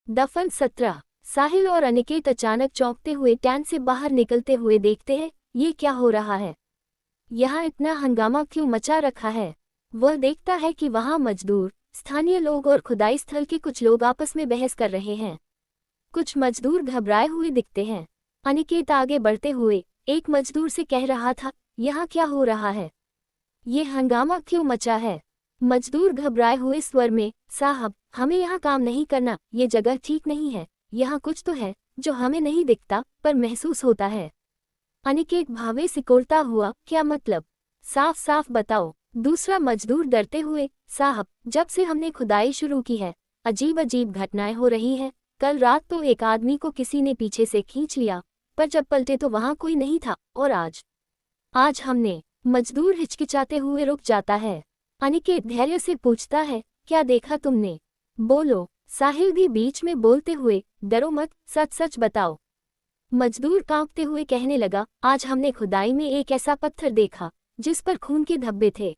दफन 17। साहिल और अनिकेत अचानक चौंकते हुए टैंक से बाहर निकलते हुए देखते हैं, ये क्या हो रहा है? यहाँ इतना हंगामा क्यों मचा रखा है? वह देखता है कि वहाँ मजदूर, स्थानीय लोग और खुदाई स्थल के कुछ लोग आपस में बहस कर रहे हैं। कुछ मजदूर घबराए हुए दिखते हैं। अनिकेत आगे बढ़ते हुए एक मजदूर से कह रहा था, यहाँ क्या हो रहा है? ये हंगामा क्यों मचा है? मजदूर घबराए हुए स्वर में, साहब, हमें यहाँ काम नहीं करना, ये जगह ठीक नहीं है। यहाँ कुछ तो है जो हमें नहीं दिखता पर महसूस होता है। अनिकेत भावे सिकोड़ता हुआ, क्या मतलब? साफ साफ बताओ। दूसरा मजदूर डरते हुए, साहब, जब से हमने खुदाई शुरू की है अजीब अजीब घटनाएं हो रही हैं। कल रात तो एक आदमी को किसी ने पीछे से खींच लिया, पर जब पलटे तो वहां कोई नहीं था। और आज हमने। मजदूर हिचकिचाते हुए रुक जाता है। अनिकेत धैर्य से पूछता है, क्या देखा तुमने? बोलो। साहिल भी बीच में बोलते हुए, डरो मत, सच सच बताओ। मजदूर कांपते हुए कहने लगा, आज हमने खुदाई में एक ऐसा पत्थर देखा जिस पर खून के धब्बे थे।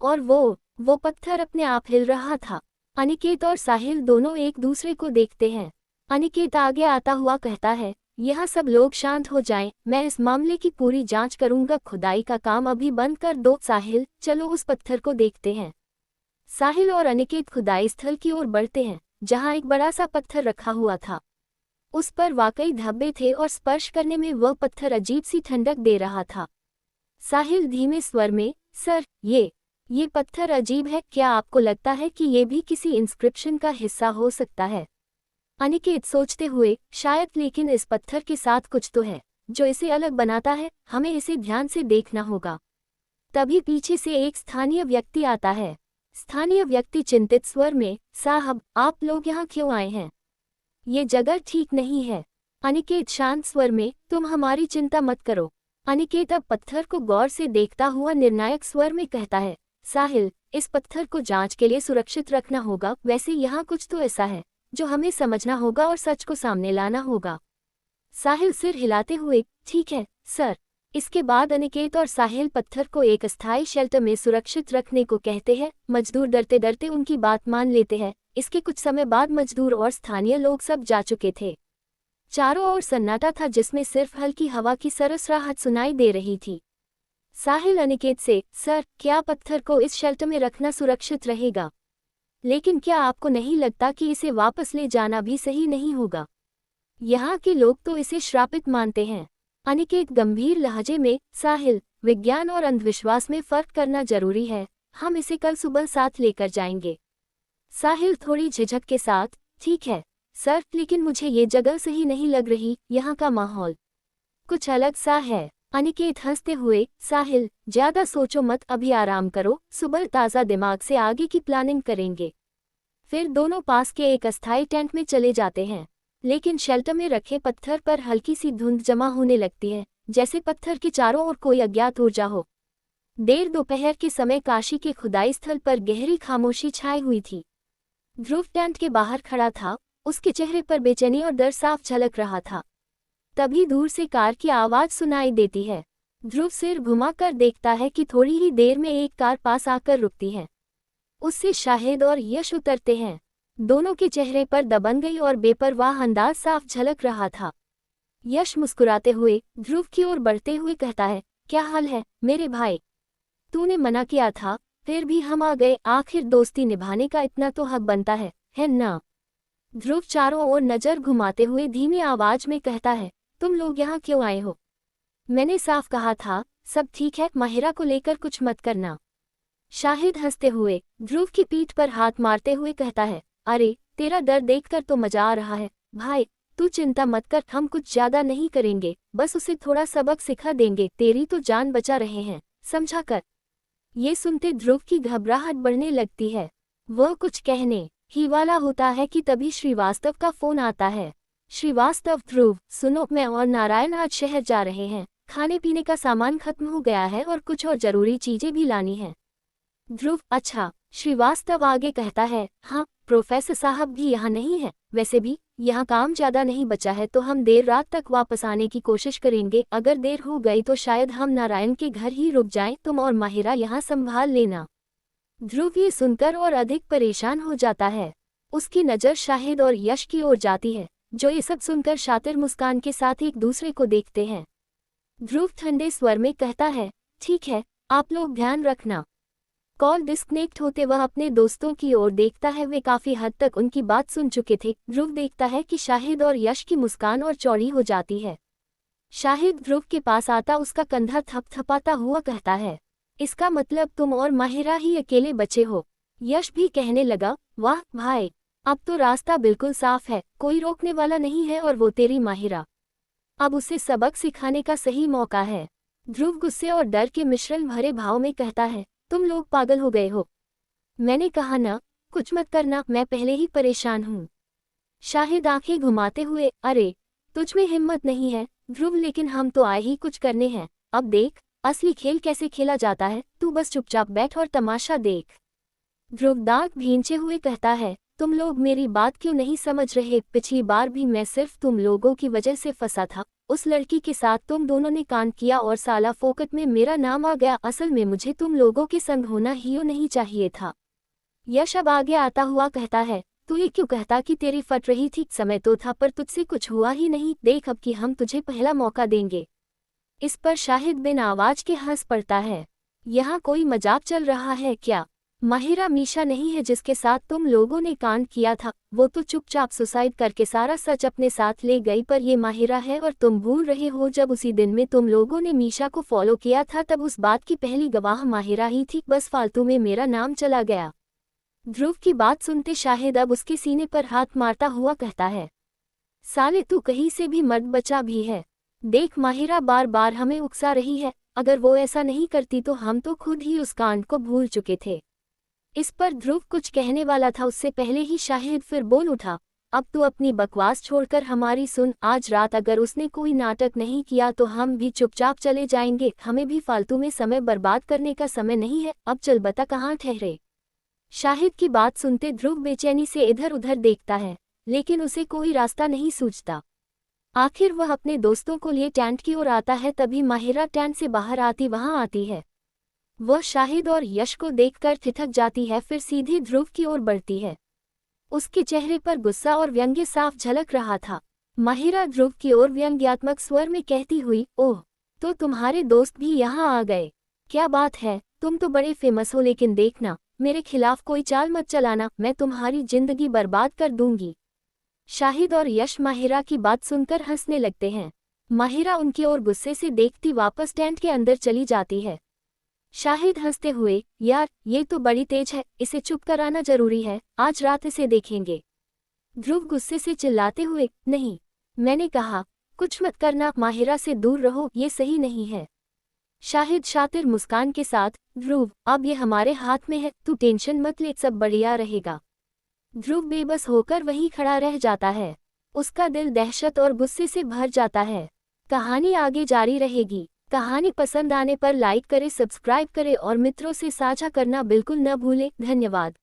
और वो पत्थर अपने आप हिल रहा था। अनिकेत और साहिल दोनों एक दूसरे को देखते हैं। अनिकेत आगे आता हुआ कहता है, यहाँ सब लोग शांत हो जाएं, मैं इस मामले की पूरी जांच करूंगा। खुदाई का काम अभी बंद कर दो। साहिल, चलो उस पत्थर को देखते हैं। साहिल और अनिकेत खुदाई स्थल की ओर बढ़ते हैं, जहां एक बड़ा सा पत्थर रखा हुआ था। उस पर वाकई धब्बे थे और स्पर्श करने में वह पत्थर अजीब सी ठंडक दे रहा था। साहिल धीमे स्वर में, सर, ये पत्थर अजीब है, क्या आपको लगता है कि ये भी किसी इंस्क्रिप्शन का हिस्सा हो सकता है? अनिकेत सोचते हुए, शायद, लेकिन इस पत्थर के साथ कुछ तो है जो इसे अलग बनाता है। हमें इसे ध्यान से देखना होगा। तभी पीछे से एक स्थानीय व्यक्ति आता है। स्थानीय व्यक्ति चिंतित स्वर में, साहब, आप लोग यहाँ क्यों आए हैं? ये जगह ठीक नहीं है। अनिकेत शांत स्वर में, तुम हमारी चिंता मत करो। अनिकेत अब पत्थर को गौर से देखता हुआ निर्णायक स्वर में कहता है, साहिल, इस पत्थर को जांच के लिए सुरक्षित रखना होगा। वैसे यहाँ कुछ तो ऐसा है जो हमें समझना होगा और सच को सामने लाना होगा। साहिल सिर हिलाते हुए, ठीक है सर। इसके बाद अनिकेत और साहिल पत्थर को एक अस्थायी शेल्टर में सुरक्षित रखने को कहते हैं। मजदूर डरते डरते उनकी बात मान लेते हैं। इसके कुछ समय बाद मजदूर और स्थानीय लोग सब जा चुके थे। चारों ओर सन्नाटा था जिसमें सिर्फ हल्की हवा की सरसराहट सुनाई दे रही थी। साहिल अनिकेत से, सर, क्या पत्थर को इस शेल्टर में रखना सुरक्षित रहेगा? लेकिन क्या आपको नहीं लगता कि इसे वापस ले जाना भी सही नहीं होगा? यहाँ के लोग तो इसे श्रापित मानते हैं। अनिकेत गंभीर लहजे में, साहिल, विज्ञान और अंधविश्वास में फर्क करना जरूरी है। हम इसे कल सुबह साथ लेकर जाएंगे। साहिल थोड़ी झिझक के साथ, ठीक है सर, लेकिन मुझे ये जगह सही नहीं लग रही। यहाँ का माहौल कुछ अलग सा है। अनिकेत हंसते हुए, साहिल, ज्यादा सोचो मत, अभी आराम करो, सुबह ताज़ा दिमाग से आगे की प्लानिंग करेंगे। फिर दोनों पास के एक अस्थायी टेंट में चले जाते हैं। लेकिन शेल्टर में रखे पत्थर पर हल्की सी धुंध जमा होने लगती है, जैसे पत्थर के चारों ओर कोई अज्ञात ऊर्जा हो। देर दोपहर के समय काशी के खुदाई स्थल पर गहरी खामोशी छाई हुई थी। ध्रुव टेंट के बाहर खड़ा था, उसके चेहरे पर बेचैनी और डर साफ झलक रहा था। तभी दूर से कार की आवाज सुनाई देती है। ध्रुव सिर घुमाकर देखता है कि थोड़ी ही देर में एक कार पास आकर रुकती है। उससे शाहिद और यश उतरते हैं। दोनों के चेहरे पर दबंगई और बेपरवाह अंदाज साफ झलक रहा था। यश मुस्कुराते हुए ध्रुव की ओर बढ़ते हुए कहता है, क्या हाल है मेरे भाई? तूने मना किया था, फिर भी हम आ गए। आखिर दोस्ती निभाने का इतना तो हक बनता है ना? ध्रुव चारों ओर नजर घुमाते हुए धीमी आवाज में कहता है, तुम लोग यहाँ क्यों आए हो? मैंने साफ कहा था, सब ठीक है, माहिरा को लेकर कुछ मत करना। शाहिद हंसते हुए ध्रुव की पीठ पर हाथ मारते हुए कहता है, अरे, तेरा डर देखकर तो मजा आ रहा है भाई। तू चिंता मत कर, हम कुछ ज्यादा नहीं करेंगे, बस उसे थोड़ा सबक सिखा देंगे। तेरी तो जान बचा रहे हैं, समझा कर। ये सुनते ध्रुव की घबराहट बढ़ने लगती है। वह कुछ कहने ही वाला होता है कि तभी श्रीवास्तव का फोन आता है। श्रीवास्तव, ध्रुव, सुनो, मैं और नारायण आज शहर जा रहे हैं। खाने पीने का सामान खत्म हो गया है और कुछ और जरूरी चीजें भी लानी हैं। ध्रुव, अच्छा। श्रीवास्तव आगे कहता है, हाँ, प्रोफेसर साहब भी यहाँ नहीं है। वैसे भी यहाँ काम ज्यादा नहीं बचा है, तो हम देर रात तक वापस आने की कोशिश करेंगे। अगर देर हो गई तो शायद हम नारायण के घर ही रुक जाएं। तुम और माहिरा यहाँ संभाल लेना। ध्रुव ये सुनकर और अधिक परेशान हो जाता है। उसकी नज़र शाहिद और यश की ओर जाती है, जो ये सब सुनकर शातिर मुस्कान के साथ एक दूसरे को देखते हैं। ध्रुव ठंडे स्वर में कहता है, ठीक है, आप लोग ध्यान रखना। कॉल डिस्कनेक्ट होते वह अपने दोस्तों की ओर देखता है, वे काफी हद तक उनकी बात सुन चुके थे। ध्रुव देखता है कि शाहिद और यश की मुस्कान और चौड़ी हो जाती है। शाहिद ध्रुव के पास आता उसका कंधा थपथपाता हुआ कहता है, इसका मतलब तुम और माहिरा ही अकेले बचे हो। यश भी कहने लगा, वाह भाई, अब तो रास्ता बिल्कुल साफ है, कोई रोकने वाला नहीं है और वो तेरी माहिरा। अब उसे सबक सिखाने का सही मौका है। ध्रुव गुस्से और डर के मिश्रण भरे भाव में कहता है, तुम लोग पागल हो गए हो। मैंने कहा ना, कुछ मत करना, मैं पहले ही परेशान हूँ। शाहिद आंखें घुमाते हुए, अरे तुझ में हिम्मत नहीं है ध्रुव, लेकिन हम तो आए ही कुछ करने हैं। अब देख असली खेल कैसे खेला जाता है, तू बस चुपचाप बैठ और तमाशा देख। ध्रुव दांत भींचे हुए कहता है, तुम लोग मेरी बात क्यों नहीं समझ रहे? पिछली बार भी मैं सिर्फ तुम लोगों की वजह से फंसा था। उस लड़की के साथ तुम दोनों ने कांड किया और साला फोकट में मेरा नाम आ गया। असल में मुझे तुम लोगों के संग होना ही नहीं चाहिए था। यश अब आगे आता हुआ कहता है, तू ये क्यों कहता कि तेरी फट रही थी? समय तो था पर तुझसे कुछ हुआ ही नहीं। देख अब कि हम तुझे पहला मौका देंगे। इस पर शाहिद बिन आवाज के हंस पड़ता है। यहाँ कोई मजाक चल रहा है क्या? माहिरा मीशा नहीं है जिसके साथ तुम लोगों ने कांड किया था। वो तो चुपचाप सुसाइड करके सारा सच अपने साथ ले गई, पर ये माहिरा है। और तुम भूल रहे हो, जब उसी दिन में तुम लोगों ने मीशा को फॉलो किया था तब उस बात की पहली गवाह माहिरा ही थी। बस फालतू में मेरा नाम चला गया। ध्रुव की बात सुनते शाहिद अब उसके सीने पर हाथ मारता हुआ कहता है, साले तू कहीं से भी मर्द बचा भी है। देख माहिरा बार बार हमें उकसा रही है, अगर वो ऐसा नहीं करती तो हम तो खुद ही उस कांड को भूल चुके थे। इस पर ध्रुव कुछ कहने वाला था, उससे पहले ही शाहिद फिर बोल उठा, अब तू अपनी बकवास छोड़कर हमारी सुन। आज रात अगर उसने कोई नाटक नहीं किया तो हम भी चुपचाप चले जाएंगे। हमें भी फालतू में समय बर्बाद करने का समय नहीं है। अब चल बता कहाँ ठहरे। शाहिद की बात सुनते ध्रुव बेचैनी से इधर उधर देखता है, लेकिन उसे कोई रास्ता नहीं सूझता। आखिर वह अपने दोस्तों को लिए टेंट की ओर आता है, तभी माहिरा टेंट से बाहर वहां आती है। वह शाहिद और यश को देखकर ठिठक जाती है, फिर सीधे ध्रुव की ओर बढ़ती है। उसके चेहरे पर गुस्सा और व्यंग्य साफ झलक रहा था। माहिरा ध्रुव की ओर व्यंग्यात्मक स्वर में कहती हुई, ओह, तो तुम्हारे दोस्त भी यहाँ आ गए। क्या बात है, तुम तो बड़े फेमस हो, लेकिन देखना मेरे खिलाफ कोई चाल मत चलाना, मैं तुम्हारी जिंदगी बर्बाद कर दूंगी। शाहिद और यश माहिरा की बात सुनकर हंसने लगते हैं। माहिरा उनकी ओर गुस्से से देखती वापस टेंट के अंदर चली जाती है। शाहिद हंसते हुए, यार ये तो बड़ी तेज है, इसे चुप कराना जरूरी है, आज रात इसे देखेंगे। ध्रुव गुस्से से चिल्लाते हुए, नहीं, मैंने कहा कुछ मत करना, माहिरा से दूर रहो, ये सही नहीं है। शाहिद शातिर मुस्कान के साथ, ध्रुव अब ये हमारे हाथ में है, तू टेंशन मत ले, सब बढ़िया रहेगा। ध्रुव बेबस होकर वहीं खड़ा रह जाता है। उसका दिल दहशत और गुस्से से भर जाता है। कहानी आगे जारी रहेगी। कहानी पसंद आने पर लाइक करें, सब्सक्राइब करें और मित्रों से साझा करना बिल्कुल न भूलें। धन्यवाद।